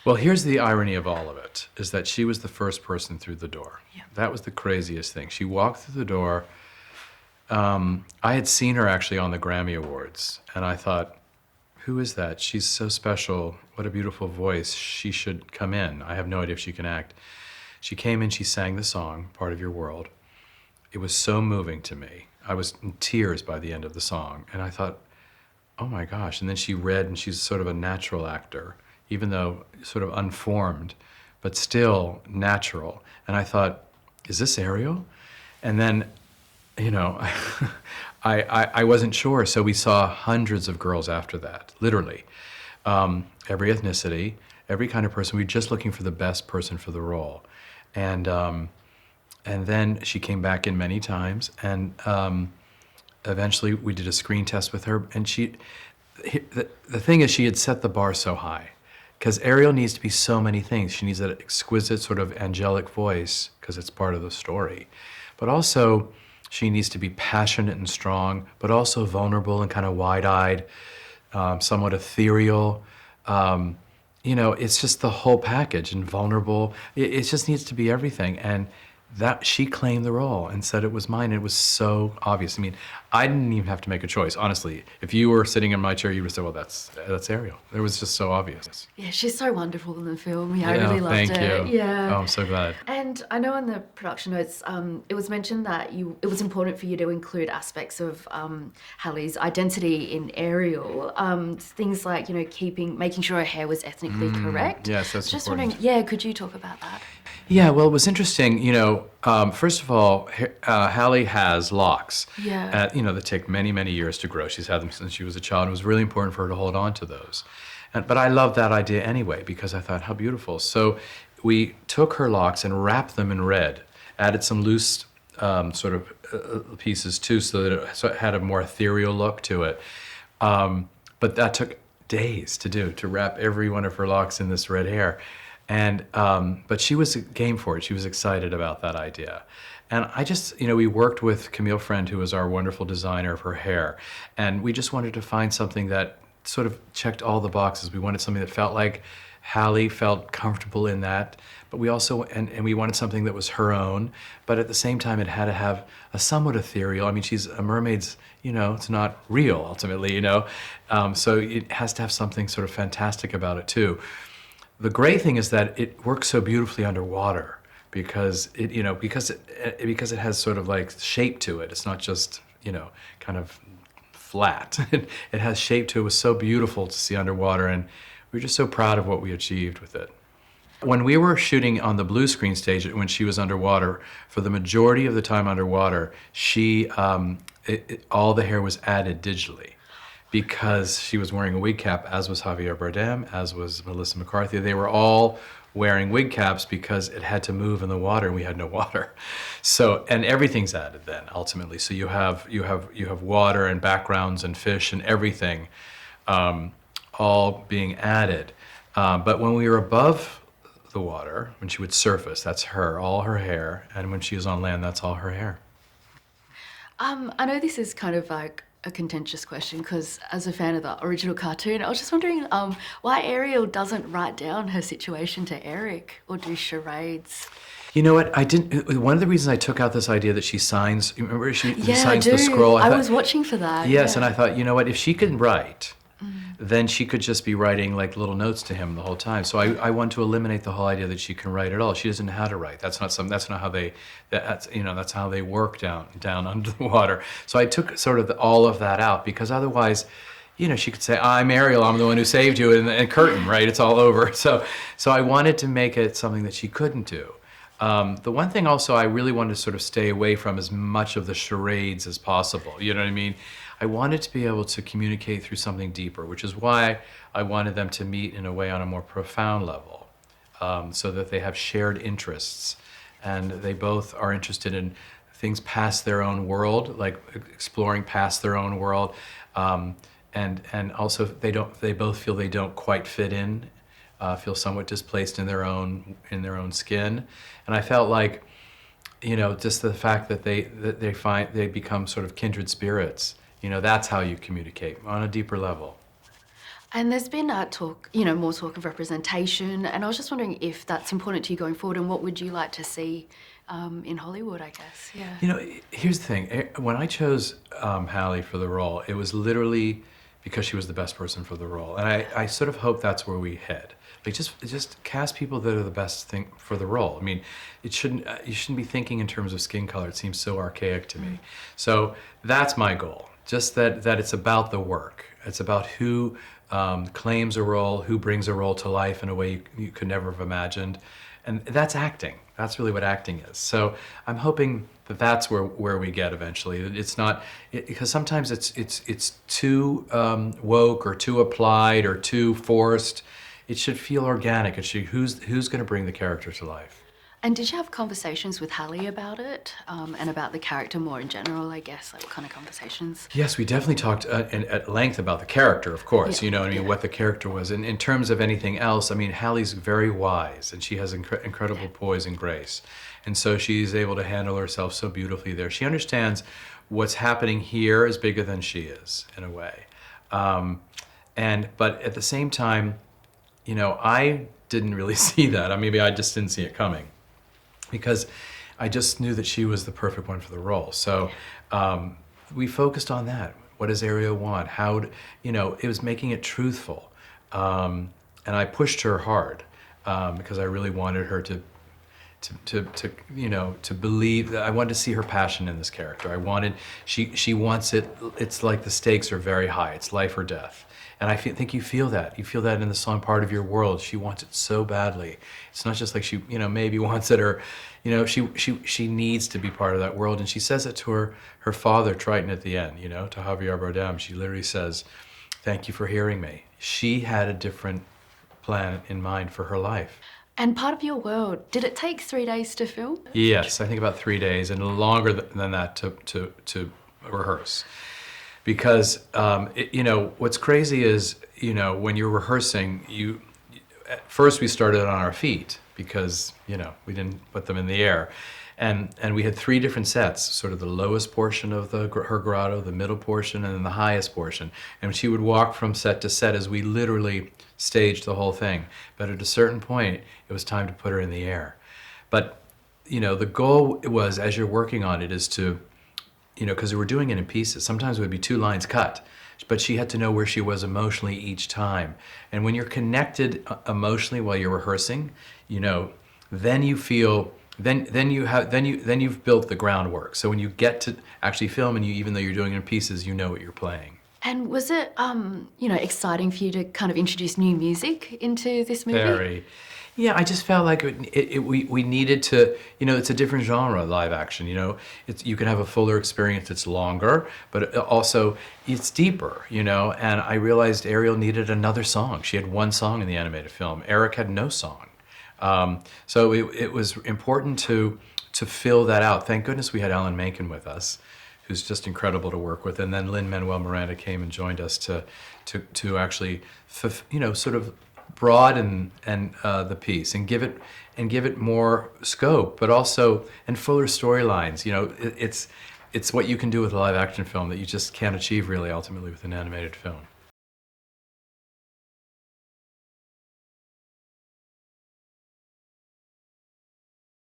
Well, here's the irony of all of it, is that she was the first person through the door. Yeah. That was the craziest thing. She walked through the door. I had seen her actually on the Grammy Awards, and I thought, who is that? She's so special. What a beautiful voice. She should come in. I have no idea if she can act. She came in, she sang the song, Part of Your World. It was so moving to me. I was in tears by the end of the song, and I thought, oh my gosh. And then she read, and she's sort of a natural actor, even though sort of unformed, but still natural. And I thought, is this Ariel? And then, you know, I wasn't sure. So we saw hundreds of girls after that, literally. Every ethnicity, every kind of person. We were just looking for the best person for the role. And then she came back in many times, and eventually we did a screen test with her. And the thing is, she had set the bar so high, because Ariel needs to be so many things. She needs that exquisite sort of angelic voice, because it's part of the story. But also, she needs to be passionate and strong, but also vulnerable and kind of wide-eyed, somewhat ethereal. You know, it's just the whole package, and vulnerable. It just needs to be everything. And that she claimed the role and said it was mine. It was so obvious. I mean, I didn't even have to make a choice. Honestly, if you were sitting in my chair, you would say, well, that's Ariel. It was just so obvious. Yeah, she's so wonderful in the film. Yeah, I really loved thank it. you. Yeah. Oh, I'm so glad. And I know in the production notes, it was mentioned that it was important for you to include aspects of Halle's identity in Ariel. Things like, you know, making sure her hair was ethnically correct. Yes, that's just important. wondering, yeah, could you talk about that? Yeah, well, it was interesting. You know, first of all, Halle has locks. Yeah. You know, that take many, many years to grow. She's had them since she was a child. It was really important for her to hold on to those. But I loved that idea anyway, because I thought, how beautiful. So we took her locks and wrapped them in red, added some loose sort of pieces too, so that it had a more ethereal look to it. But that took days to do, to wrap every one of her locks in this red hair. And but she was game for it. She was excited about that idea. And I just, you know, we worked with Camille Friend, who was our wonderful designer of her hair. And we just wanted to find something that sort of checked all the boxes. We wanted something that felt like Halle felt comfortable in that. But we also, and we wanted something that was her own. But at the same time, it had to have a somewhat ethereal. I mean, she's a mermaid's, you know, it's not real ultimately, you know. So it has to have something sort of fantastic about it too. The great thing is that it works so beautifully underwater, because it, you know, because it has sort of like shape to it. It's not just, you know, kind of flat. It has shape to it. It was so beautiful to see underwater, and we were just so proud of what we achieved with it. When we were shooting on the blue screen stage, when she was underwater, for the majority of the time underwater, all the hair was added digitally, because she was wearing a wig cap, as was Javier Bardem, as was Melissa McCarthy. They were all wearing wig caps because it had to move in the water, and we had no water. So, and everything's added then ultimately. So you have water and backgrounds and fish and everything, all being added. But when we were above the water, when she would surface, that's her, all her hair, and when she was on land, that's all her hair. I know this is kind of like a contentious question, because as a fan of the original cartoon, I was just wondering why Ariel doesn't write down her situation to Eric or do charades. You know what? I didn't. One of the reasons I took out this idea that she signs. Remember, she Yeah, signs I do. the scroll. I was watching for that. Yes, yeah. and I thought, you know what? If she could write, then she could just be writing like little notes to him the whole time. So I want to eliminate the whole idea that she can write at all. She doesn't know how to write. That's not how they. That's how they work down under the water. So I took sort of all of that out, because otherwise, you know, she could say, I'm Ariel, I'm the one who saved you, and curtain, right? It's all over. So I wanted to make it something that she couldn't do. The one thing also I really wanted to sort of stay away from as much of the charades as possible. You know what I mean? I wanted to be able to communicate through something deeper, which is why I wanted them to meet in a way on a more profound level, so that they have shared interests, and they both are interested in things past their own world, like exploring past their own world, and also they both feel they don't quite fit in, feel somewhat displaced in their own skin, and I felt like, you know, just the fact that they become sort of kindred spirits. You know, that's how you communicate on a deeper level. And there's been talk, more talk of representation, and I was just wondering if that's important to you going forward, and what would you like to see in Hollywood, I guess? Yeah. Here's the thing. When I chose Halle for the role, it was literally because she was the best person for the role. And I sort of hope that's where we head. Like just cast people that are the best thing for the role. I mean, you shouldn't be thinking in terms of skin color. It seems so archaic to me. So that's my goal. Just that it's about the work. It's about who claims a role, who brings a role to life in a way you could never have imagined. And that's acting. That's really what acting is. So I'm hoping that that's where we get eventually. It's not because sometimes it's too woke or too applied or too forced. It should feel organic. It should who's going to bring the character to life. And did you have conversations with Halle about it, and about the character more in general, I guess? Like, what kind of conversations? Yes, we definitely talked at length about the character, of course. Yeah. What the character was. And in terms of anything else, I mean, Halle's very wise, and she has incredible poise and grace. And so she's able to handle herself so beautifully there. She understands what's happening here is bigger than she is, in a way. But at the same time, I didn't really see that. Maybe I just didn't see it coming, because I just knew that she was the perfect one for the role. So we focused on that. What does Ariel want? It was making it truthful. And I pushed her hard because I really wanted her to believe that I wanted to see her passion in this character. She wants it. It's like the stakes are very high. It's life or death. And I think you feel that. You feel that in the song "Part of Your World." She wants it so badly. It's not just like she, maybe wants it, or, she needs to be part of that world. And she says it to her father, Triton, at the end. To Javier Bardem. She literally says, "Thank you for hearing me." She had a different plan in mind for her life. And Part of Your World, did it take 3 days to film? Yes, I think about 3 days, and longer than that to rehearse. Because what's crazy is when you're rehearsing, at first we started on our feet because we didn't put them in the air, and we had 3 different sets, sort of the lowest portion of her grotto, the middle portion, and then the highest portion. And she would walk from set to set as we literally staged the whole thing. But at a certain point, it was time to put her in the air. But the goal was, as you're working on it, is to because we were doing it in pieces. Sometimes it would be 2 lines cut, but she had to know where she was emotionally each time. And when you're connected emotionally while you're rehearsing, then you feel, then you've built the groundwork. So when you get to actually film, and even though you're doing it in pieces, you know what you're playing. And was it, exciting for you to kind of introduce new music into this movie? Very. Yeah, I just felt like we needed to, it's a different genre, live action, you can have a fuller experience, it's longer, but also it's deeper, and I realized Ariel needed another song. She had 1 song in the animated film. Eric had no song. So it was important to fill that out. Thank goodness we had Alan Menken with us, who's just incredible to work with, and then Lin-Manuel Miranda came and joined us to actually, sort of broaden the piece and give it more scope, but also and fuller storylines. It's what you can do with a live action film that you just can't achieve really ultimately with an animated film.